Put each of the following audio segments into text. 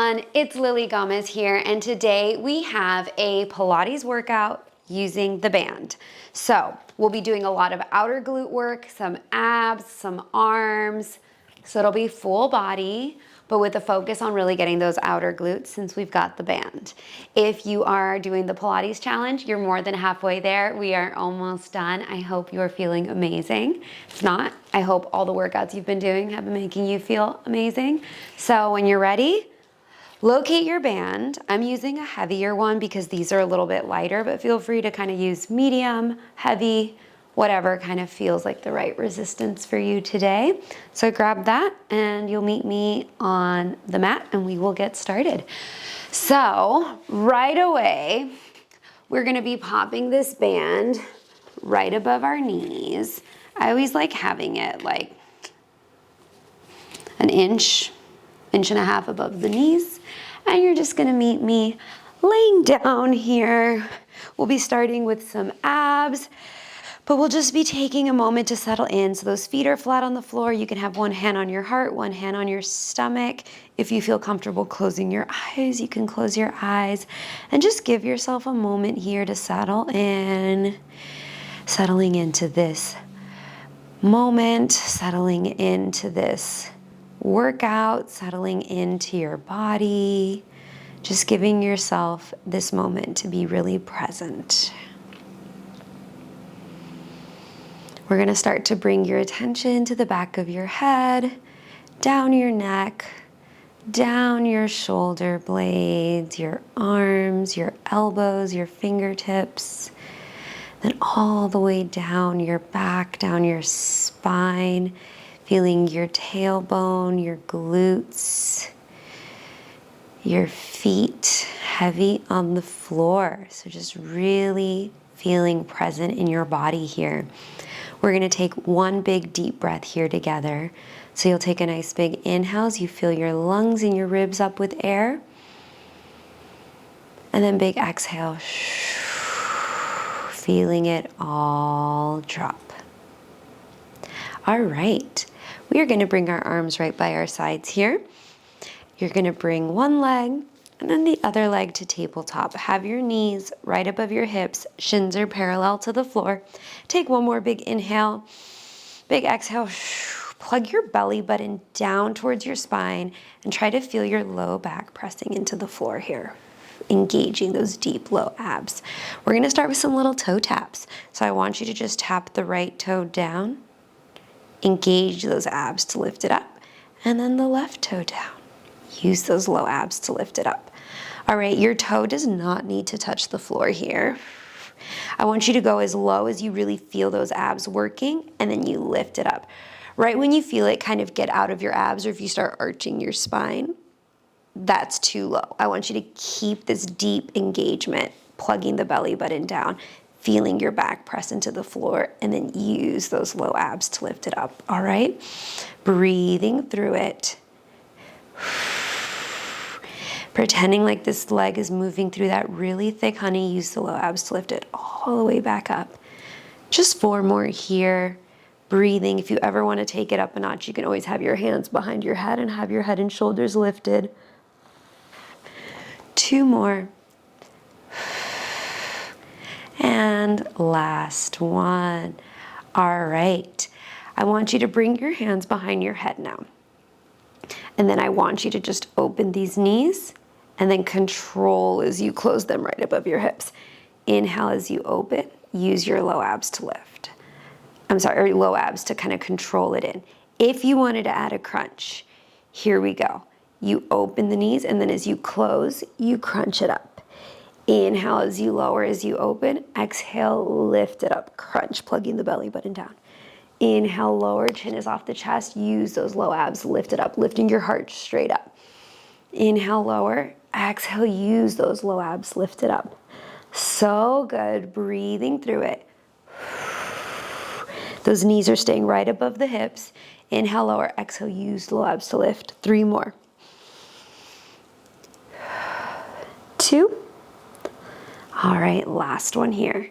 everyone, it's Lily Gomez here, and today we have a Pilates workout using the band. So we'll be doing a lot of outer glute work, some abs, some arms, so it'll be full body, but with a focus on really getting those outer glutes since we've got the band. If you are doing the Pilates challenge, you're more than halfway there. We are almost done. I hope you're feeling amazing. If not, I hope all the workouts you've been doing have been making you feel amazing. So when you're ready, locate your band. I'm using a heavier one because these are a little bit lighter, but feel free to kind of use medium, heavy, whatever kind of feels like the right resistance for you today. So grab that and you'll meet me on the mat and we will get started. So right away, we're gonna be popping this band right above our knees. I always like having it like an inch and a half above the knees. And you're just gonna meet me laying down here. We'll be starting with some abs, but we'll just be taking a moment to settle in. So those feet are flat on the floor. You can have one hand on your heart, one hand on your stomach. If you feel comfortable closing your eyes, you can close your eyes and just give yourself a moment here to settle in, settling into this moment, settling into this workout, settling into your body, just giving yourself this moment to be really present. We're going to start to bring your attention to the back of your head, down your neck, down your shoulder blades, your arms, your elbows, your fingertips, then all the way down your back, down your spine, feeling your tailbone, your glutes, your feet heavy on the floor. So just really feeling present in your body here. We're gonna take one big deep breath here together. So you'll take a nice big inhale as you fill your lungs and your ribs up with air. And then big exhale, feeling it all drop. All right, we are gonna bring our arms right by our sides here. You're gonna bring one leg and then the other leg to tabletop. Have your knees right above your hips, shins are parallel to the floor. Take one more big inhale, big exhale. Plug your belly button down towards your spine and try to feel your low back pressing into the floor here, engaging those deep low abs. We're gonna start with some little toe taps. So I want you to just tap the right toe down, engage those abs to lift it up, and then the left toe down. Use those low abs to lift it up. All right, your toe does not need to touch the floor here. I want you to go as low as you really feel those abs working, and then you lift it up. Right when you feel it kind of get out of your abs, or if you start arching your spine, that's too low. I want you to keep this deep engagement, plugging the belly button down, feeling your back press into the floor, and then use those low abs to lift it up, all right? Breathing through it. Pretending like this leg is moving through that really thick honey. Use the low abs to lift it all the way back up. Just 4 more here. Breathing. If you ever want to take it up a notch, you can always have your hands behind your head and have your head and shoulders lifted. 2 more. And last one. All right. I want you to bring your hands behind your head now. And then I want you to just open these knees and then control as you close them right above your hips. Inhale as you open, use your low abs to lift. Or low abs to kind of control it in. If you wanted to add a crunch, here we go. You open the knees and then as you close, you crunch it up. Inhale as you lower, as you open. Exhale, lift it up. Crunch, plugging the belly button down. Inhale, lower, chin is off the chest. Use those low abs, lift it up, lifting your heart straight up. Inhale, lower. Exhale, use those low abs, lift it up. So good, breathing through it. Those knees are staying right above the hips. Inhale, lower, exhale, use the low abs to lift. 3 more. 2. All right, last one here.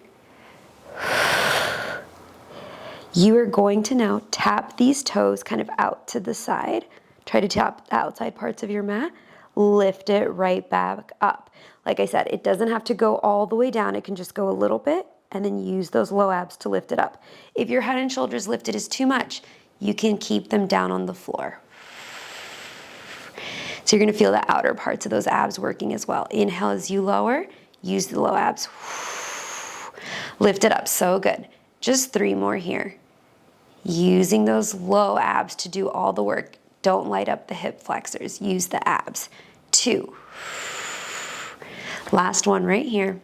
You are going to now tap these toes kind of out to the side. Try to tap the outside parts of your mat. lift it right back up. Like I said, it doesn't have to go all the way down. It can just go a little bit and then use those low abs to lift it up. If your head and shoulders lifted is too much, you can keep them down on the floor. So you're gonna feel the outer parts of those abs working as well. Inhale as you lower, use the low abs. Lift it up, so good. Just 3 more here. Using those low abs to do all the work. Don't light up the hip flexors, use the abs. 2. Last one right here.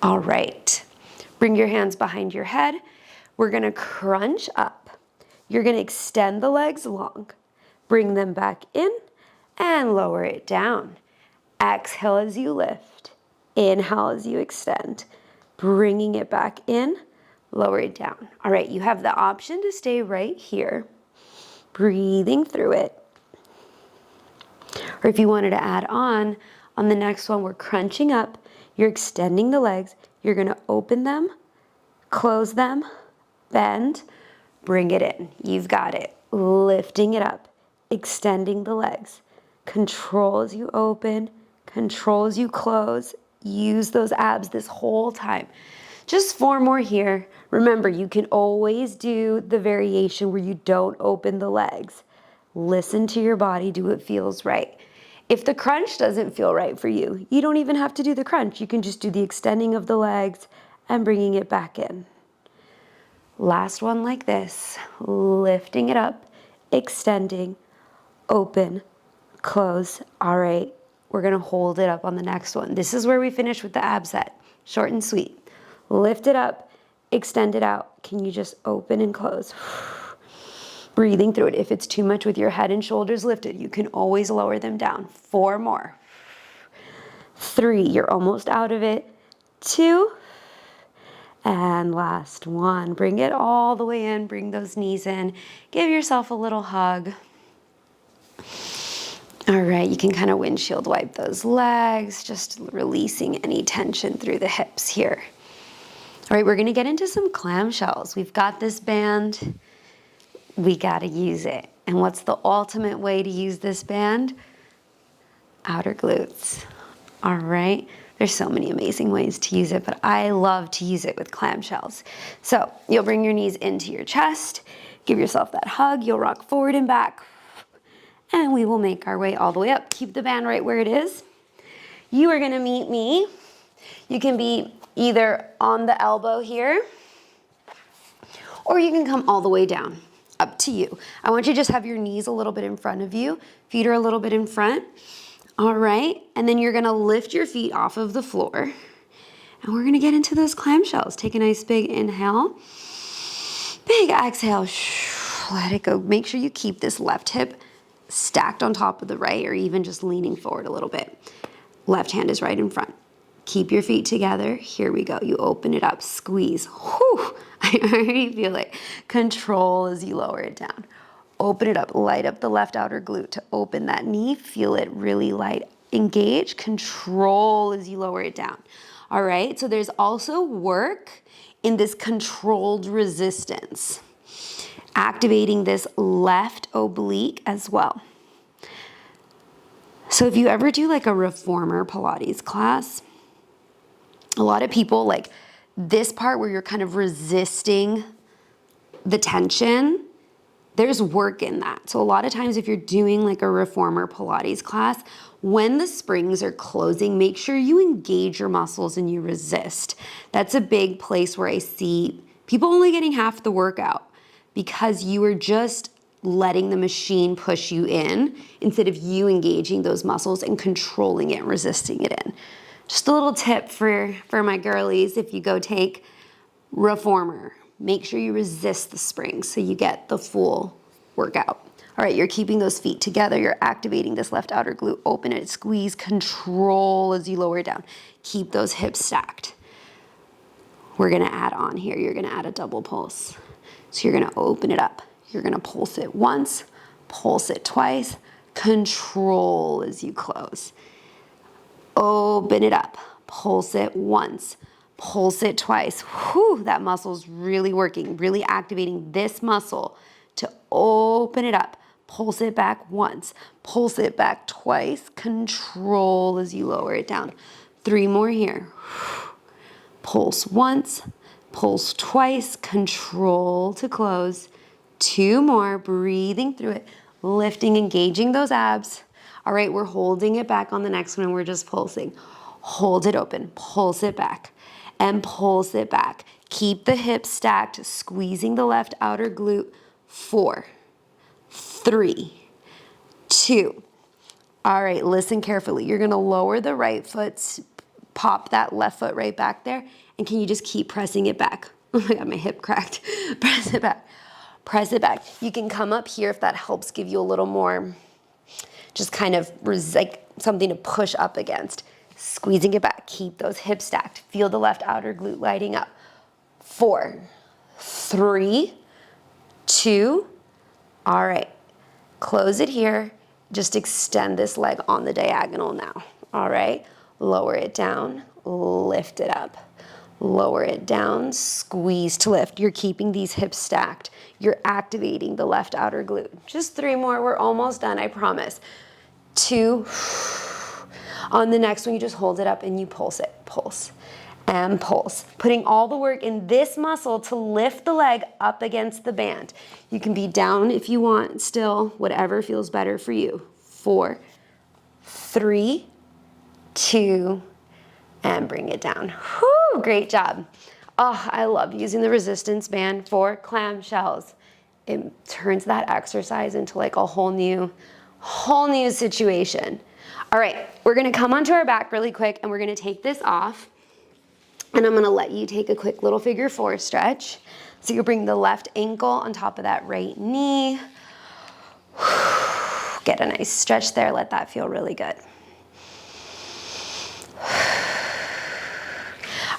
All right, bring your hands behind your head. We're gonna crunch up. You're gonna extend the legs long. Bring them back in and lower it down. Exhale as you lift. Inhale as you extend. Bringing it back in, lower it down. All right, you have the option to stay right here, breathing through it. Or if you wanted to add on the next one, we're crunching up. You're extending the legs. You're gonna open them, close them, bend, bring it in. You've got it. Lifting it up, extending the legs. Control as you open, control as you close. Use those abs this whole time. Just 4 more here. Remember, you can always do the variation where you don't open the legs. Listen to your body, do what feels right. If the crunch doesn't feel right for you, you don't even have to do the crunch. You can just do the extending of the legs and bringing it back in. Last one like this, lifting it up, extending, open, close. All right, we're gonna hold it up on the next one. This is where we finish with the ab set, short and sweet. Lift it up, extend it out. Can you just open and close? Breathing through it. If it's too much with your head and shoulders lifted, you can always lower them down. 4 more. 3, you're almost out of it. 2, and last one. Bring it all the way in, bring those knees in. Give yourself a little hug. All right, you can kind of windshield wipe those legs, just releasing any tension through the hips here. All right, we're gonna get into some clamshells. We've got this band. We gotta use it. And what's the ultimate way to use this band? Outer glutes. All right, there's so many amazing ways to use it, but I love to use it with clamshells. So you'll bring your knees into your chest, give yourself that hug, you'll rock forward and back, and we will make our way all the way up. Keep the band right where it is. You are gonna meet me. You can be either on the elbow here, or you can come all the way down. Up to you. I want you to just have your knees a little bit in front of you, feet are a little bit in front. All right, and then you're gonna lift your feet off of the floor, and we're gonna get into those clamshells. Take a nice big inhale, big exhale, let it go. Make sure you keep this left hip stacked on top of the right, or even just leaning forward a little bit. Left hand is right in front. Keep your feet together. Here we go. You open it up, squeeze. Whew, I already feel it. Control as you lower it down. Open it up, light up the left outer glute to open that knee. Feel it really light. Engage, control as you lower it down. All right, so there's also work in this controlled resistance. Activating this left oblique as well. So if you ever do like a reformer Pilates class, a lot of people like this part where you're kind of resisting the tension, there's work in that. So a lot of times if you're doing like a reformer Pilates class, when the springs are closing, make sure you engage your muscles and you resist. That's a big place where I see people only getting half the workout because you are just letting the machine push you in instead of you engaging those muscles and controlling it and resisting it in. Just a little tip for my girlies, if you go take reformer, make sure you resist the springs so you get the full workout. All right, you're keeping those feet together. You're activating this left outer glute. Open it, squeeze, control as you lower it down. Keep those hips stacked. We're gonna add on here. You're gonna add a double pulse. So you're gonna open it up. You're gonna pulse it once, pulse it twice, control as you close. Open it up, pulse it once, pulse it twice. Whew, that muscle's really working, really activating this muscle to open it up, Pulse it back once. Pulse it back twice. Control as you lower it down. 3 more here. Pulse once. Pulse twice. Control to close. 2 more. Breathing through it. Lifting, engaging those abs. All right, we're holding it back on the next one and we're just pulsing. Hold it open. Pulse it back. And pulse it back. Keep the hips stacked, squeezing the left outer glute. 4, 3, 2. All right, listen carefully. You're gonna lower the right foot, pop that left foot right back there, and can you just keep pressing it back? Oh my God, my hip cracked. Press it back. Press it back. You can come up here if that helps give you a little more, just kind of like something to push up against. Squeezing it back. Keep those hips stacked. Feel the left outer glute lighting up. 4, 3, 2. All right. Close it here. Just extend this leg on the diagonal now. All right. Lower it down. Lift it up. Lower it down. Squeeze to lift. You're keeping these hips stacked. You're activating the left outer glute. Just 3 more. We're almost done, I promise. 2. On the next one, you just hold it up and you pulse it. Pulse and pulse. Putting all the work in this muscle to lift the leg up against the band. You can be down if you want still, whatever feels better for you. 4, 3, 2, and bring it down. Whew, great job. Oh, I love using the resistance band for clamshells. It turns that exercise into like a whole new situation. All right, we're gonna come onto our back really quick and we're gonna take this off. And I'm gonna let you take a quick little figure 4 stretch. So you bring the left ankle on top of that right knee. Get a nice stretch there, let that feel really good.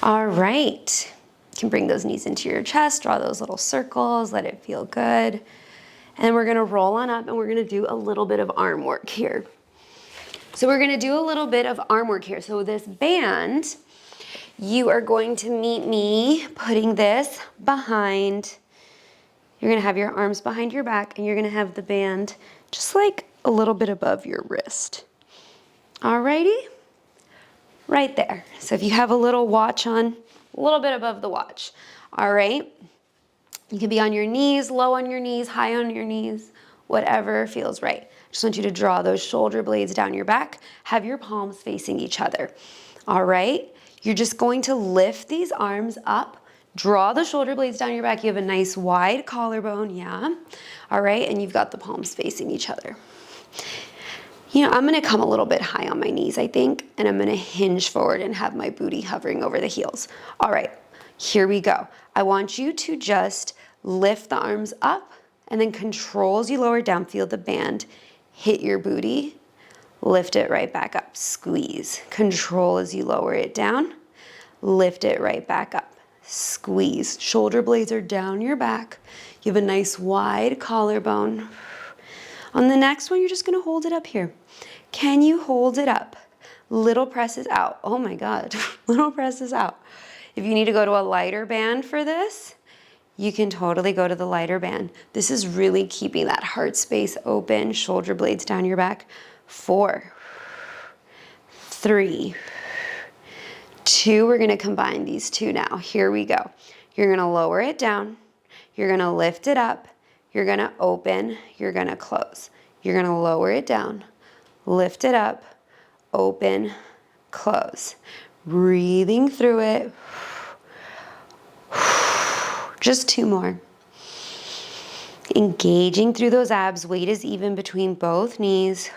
All right, you can bring those knees into your chest, draw those little circles, let it feel good. And we're gonna roll on up and we're gonna do a little bit of arm work here. So we're gonna do a little bit of arm work here. So this band, you are going to meet me putting this behind. You're gonna have your arms behind your back and you're gonna have the band just like a little bit above your wrist. Alrighty? Right there. So if you have a little watch on, a little bit above the watch. All right? You can be on your knees, low on your knees, high on your knees, whatever feels right. Just want you to draw those shoulder blades down your back. Have your palms facing each other. All right? You're just going to lift these arms up. Draw the shoulder blades down your back. You have a nice wide collarbone, yeah. All right, and you've got the palms facing each other. You know, I'm gonna come a little bit high on my knees, I think, and I'm gonna hinge forward and have my booty hovering over the heels. All right, here we go. I want you to just lift the arms up and then control as you lower down, feel the band hit your booty, lift it right back up, squeeze. Control as you lower it down, lift it right back up, squeeze. Shoulder blades are down your back. You have a nice wide collarbone. On the next one, you're just gonna hold it up here. Can you hold it up? Little presses out. Oh my God, little presses out. If you need to go to a lighter band for this, you can totally go to the lighter band. This is really keeping that heart space open, shoulder blades down your back. 4, 3, 2. We're gonna combine these two now. Here we go. You're gonna lower it down. You're gonna lift it up. You're gonna open, you're gonna close. You're gonna lower it down, lift it up, open, close. Breathing through it. Just 2 more. Engaging through those abs, weight is even between both knees.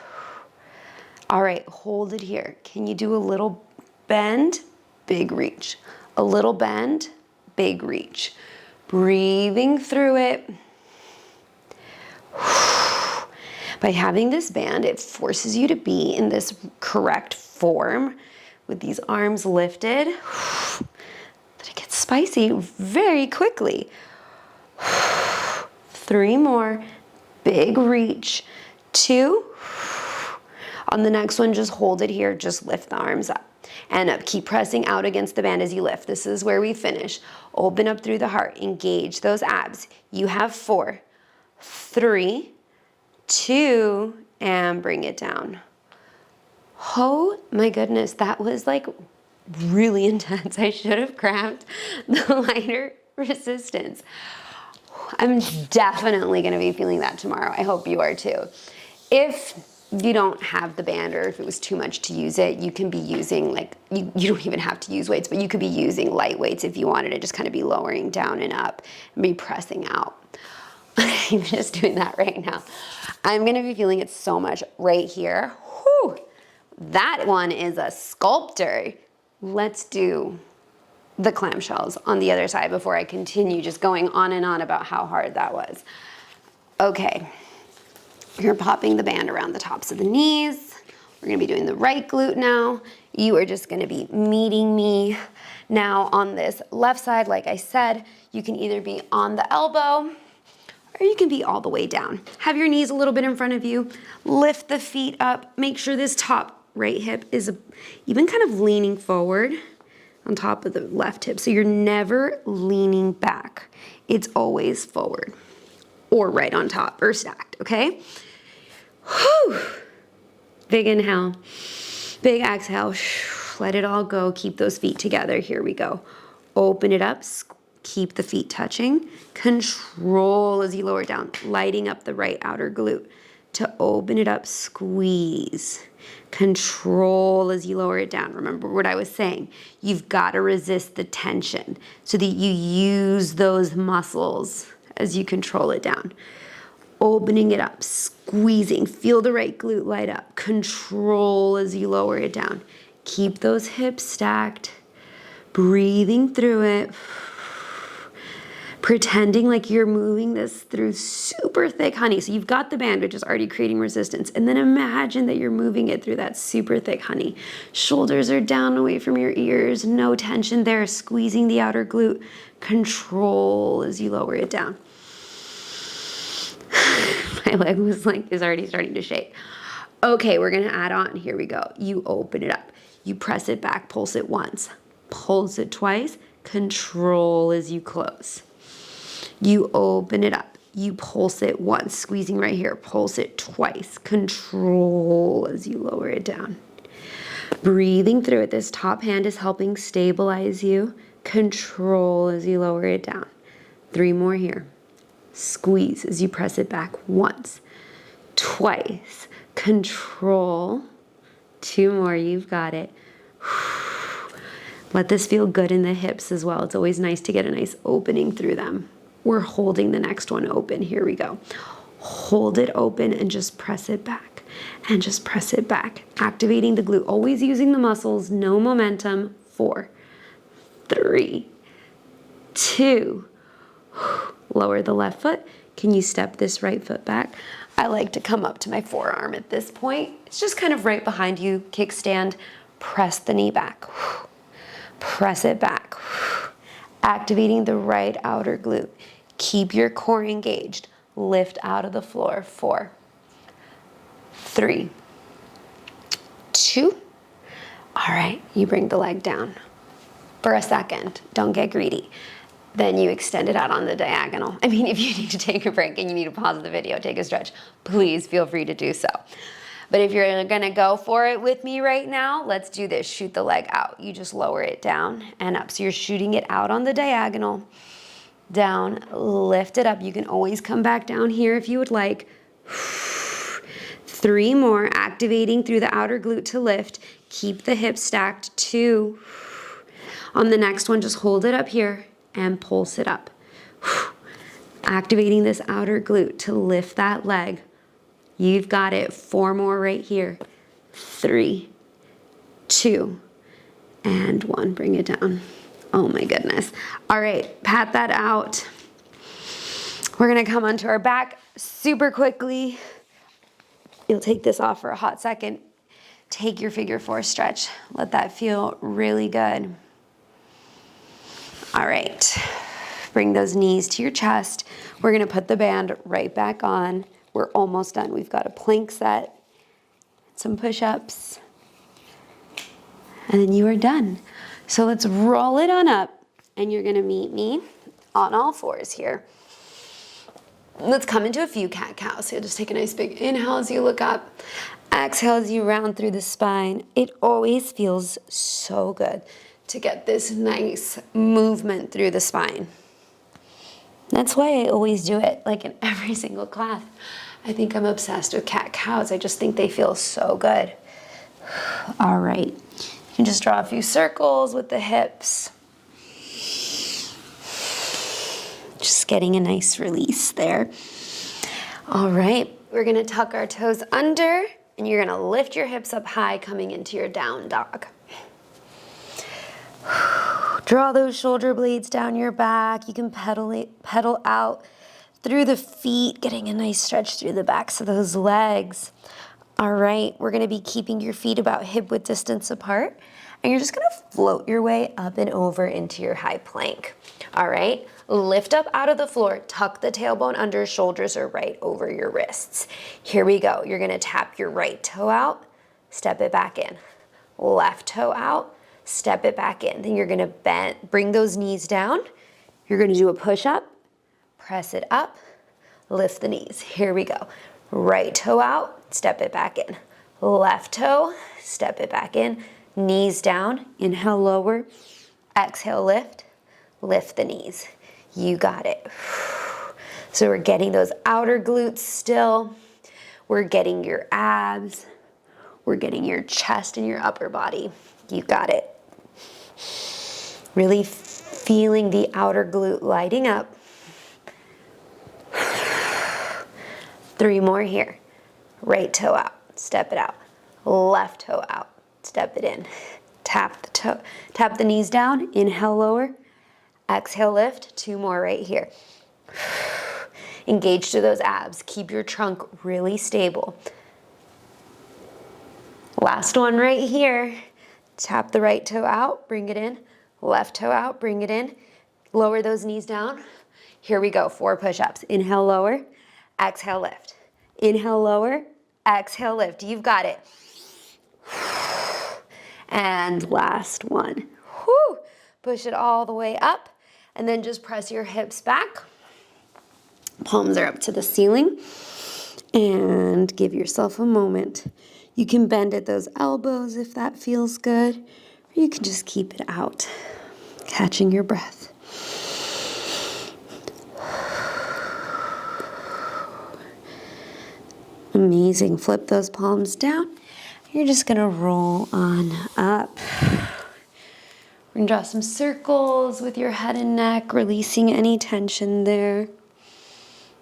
All right, hold it here. Can you do a little bend, big reach? A little bend, big reach. Breathing through it. By having this band, it forces you to be in this correct form with these arms lifted. That it gets spicy very quickly. 3 more, big reach. 2. On the next one, just hold it here, just lift the arms up. And up, keep pressing out against the band as you lift. This is where we finish. Open up through the heart, engage those abs. You have 4, 3, 2, and bring it down. Oh my goodness, that was like really intense. I should have grabbed the lighter resistance. I'm definitely gonna be feeling that tomorrow. I hope you are too. If you don't have the band, or if it was too much to use it, you can be using like, you don't even have to use weights, but you could be using light weights if you wanted to just kind of be lowering down and up and be pressing out. I'm just doing that right now. I'm gonna be feeling it so much right here. Whew. That one is a sculptor. Let's do the clamshells on the other side before I continue just going on and on about how hard that was. Okay, you're popping the band around the tops of the knees. We're gonna be doing the right glute now. You are just gonna be meeting me. Now on this left side, like I said, you can either be on the elbow or you can be all the way down. Have your knees a little bit in front of you. Lift the feet up. Make sure this top right hip is even kind of leaning forward on top of the left hip. So you're never leaning back. It's always forward or right on top or stacked, okay? Whew. Big inhale, big exhale. Let it all go. Keep those feet together. Here we go. Open it up. Keep the feet touching. Control as you lower down, lighting up the right outer glute. To open it up, squeeze. Control as you lower it down. Remember what I was saying. You've got to resist the tension so that you use those muscles as you control it down. Opening it up, squeezing. Feel the right glute light up. Control as you lower it down. Keep those hips stacked. Breathing through it. Pretending like you're moving this through super thick honey. So you've got the band, which is already creating resistance. And then imagine that you're moving it through that super thick honey. Shoulders are down away from your ears. No tension there. Squeezing the outer glute. Control as you lower it down. My leg is already starting to shake. Okay, we're gonna add on. Here we go. You open it up. You press it back, pulse it once. Pulse it twice. Control as you close. You open it up. You pulse it once, squeezing right here. Pulse it twice. Control as you lower it down. Breathing through it. This top hand is helping stabilize you. Control as you lower it down. 3 more here. Squeeze as you press it back once, twice. Control. 2 more. You've got it. Let this feel good in the hips as well. It's always nice to get a nice opening through them. We're holding the next one open. Here we go. Hold it open and just press it back. And just press it back. Activating the glute. Always using the muscles. No momentum. 4, 3, 2. Lower the left foot. Can you step this right foot back? I like to come up to my forearm at this point. It's just kind of right behind you. Kickstand. Press the knee back. Press it back. Activating the right outer glute. Keep your core engaged. Lift out of the floor. 4, 3, 2. All right, you bring the leg down for a second. Don't get greedy. Then you extend it out on the diagonal. I mean, if you need to take a break and you need to pause the video, take a stretch, please feel free to do so. But if you're gonna go for it with me right now, let's do this. Shoot the leg out. You just lower it down and up. So you're shooting it out on the diagonal, down, lift it up. You can always come back down here if you would like. 3 more, activating through the outer glute to lift. Keep the hips stacked. 2. On the next one, just hold it up here and pulse it up. Activating this outer glute to lift that leg. You've got it. 4 more right here. 3, 2, and 1. Bring it down. Oh my goodness. All right, pat that out. We're gonna come onto our back super quickly. You'll take this off for a hot second. Take your figure 4 stretch. Let that feel really good. All right, bring those knees to your chest. We're gonna put the band right back on. We're almost done. We've got a plank set, some push-ups, and then you are done. So let's roll it on up, and you're gonna meet me on all 4s here. Let's come into a few cat-cows. So you'll just take a nice big inhale as you look up. Exhale as you round through the spine. It always feels so good to get this nice movement through the spine. That's why I always do it, like in every single class. I think I'm obsessed with cat-cows. I just think they feel so good. All right, you can just draw a few circles with the hips. Just getting a nice release there. All right, we're gonna tuck our toes under and you're gonna lift your hips up high coming into your down dog. Draw those shoulder blades down your back. You can pedal out through the feet, getting a nice stretch through the backs of those legs. All right, we're gonna be keeping your feet about hip width distance apart, and you're just gonna float your way up and over into your high plank. All right, lift up out of the floor, tuck the tailbone under, shoulders are right over your wrists. Here we go. You're gonna tap your right toe out, step it back in. Left toe out, step it back in. Then you're gonna bring those knees down. You're gonna do a push-up, press it up, lift the knees. Here we go. Right toe out, step it back in. Left toe, step it back in. Knees down, inhale, lower. Exhale, lift, lift the knees. You got it. So we're getting those outer glutes still. We're getting your abs. We're getting your chest and your upper body. You got it. Really feeling the outer glute lighting up. 3 more here. Right toe out, step it out. Left toe out, step it in. Tap the toe, tap the knees down, inhale, lower. Exhale, lift. 2 more right here. Engage through those abs. Keep your trunk really stable. Last one right here. Tap the right toe out, bring it in. Left toe out, bring it in. Lower those knees down. Here we go, 4 push-ups. Inhale, lower. Exhale, lift. Inhale, lower. Exhale, lift. You've got it. And last one. Whew. Push it all the way up. And then just press your hips back. Palms are up to the ceiling. And give yourself a moment. You can bend at those elbows if that feels good. Or you can just keep it out, catching your breath. Amazing. Flip those palms down. You're just gonna roll on up. We're gonna draw some circles with your head and neck, releasing any tension there.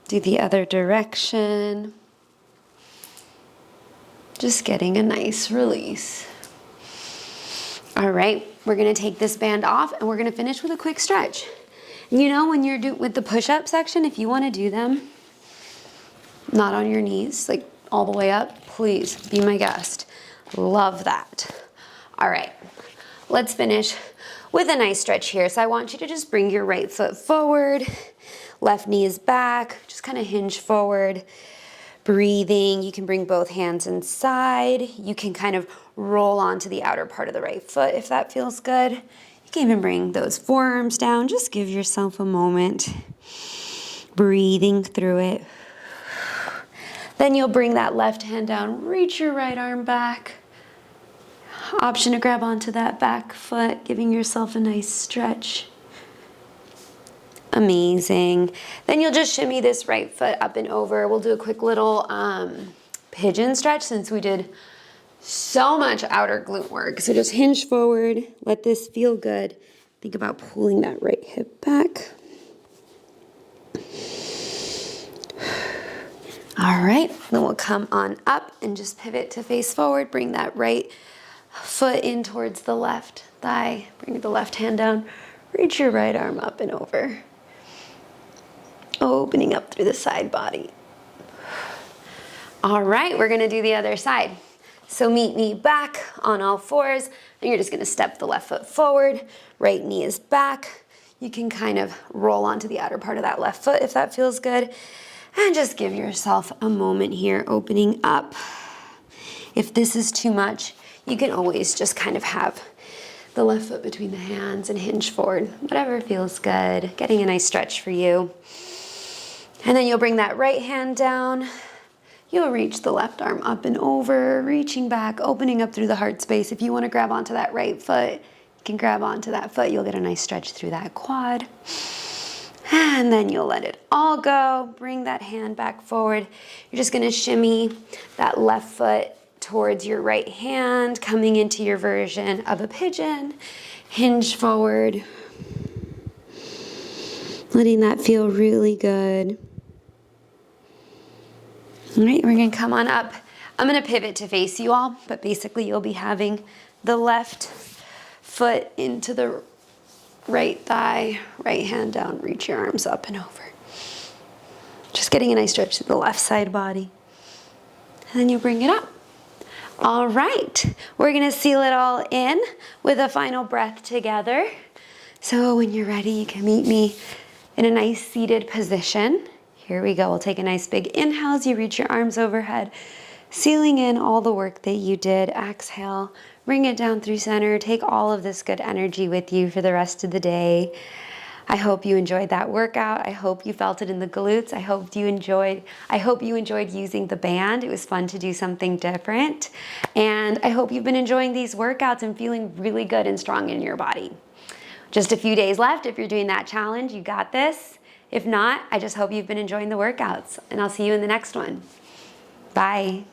Do the other direction. Just getting a nice release. All right, we're gonna take this band off and we're gonna finish with a quick stretch. And you know, when you're with the push-up section, if you wanna do them, not on your knees, like all the way up, please be my guest. Love that. All right, let's finish with a nice stretch here. So I want you to just bring your right foot forward, left knee is back, just kind of hinge forward. Breathing, you can bring both hands inside. You can kind of roll onto the outer part of the right foot if that feels good. You can even bring those forearms down. Just give yourself a moment. Breathing through it. Then you'll bring that left hand down, reach your right arm back. Option to grab onto that back foot, giving yourself a nice stretch. Amazing. Then you'll just shimmy this right foot up and over. We'll do a quick little pigeon stretch since we did so much outer glute work. So just hinge forward, let this feel good. Think about pulling that right hip back. All right, then we'll come on up and just pivot to face forward. Bring that right foot in towards the left thigh. Bring the left hand down. Reach your right arm up and over. Opening up through the side body. All right, we're gonna do the other side. So meet knee back on all fours, and you're just gonna step the left foot forward. Right knee is back. You can kind of roll onto the outer part of that left foot if that feels good. And just give yourself a moment here, opening up. If this is too much, you can always just kind of have the left foot between the hands and hinge forward. Whatever feels good. Getting a nice stretch for you. And then you'll bring that right hand down. You'll reach the left arm up and over, reaching back, opening up through the heart space. If you want to grab onto that right foot, you can grab onto that foot. You'll get a nice stretch through that quad. And then you'll let it all go. Bring that hand back forward. You're just going to shimmy that left foot towards your right hand, coming into your version of a pigeon. Hinge forward. Letting that feel really good. All right, we're gonna come on up. I'm gonna pivot to face you all, but basically you'll be having the left foot into the right thigh, right hand down, reach your arms up and over. Just getting a nice stretch to the left side body. And then you bring it up. All right, we're gonna seal it all in with a final breath together. So when you're ready, you can meet me in a nice seated position. Here we go. We'll take a nice big inhale as you reach your arms overhead, sealing in all the work that you did. Exhale, bring it down through center. Take all of this good energy with you for the rest of the day. I hope you enjoyed that workout. I hope you felt it in the glutes. I hope you enjoyed using the band. It was fun to do something different. And I hope you've been enjoying these workouts and feeling really good and strong in your body. Just a few days left. If you're doing that challenge, you got this. If not, I just hope you've been enjoying the workouts, and I'll see you in the next one. Bye.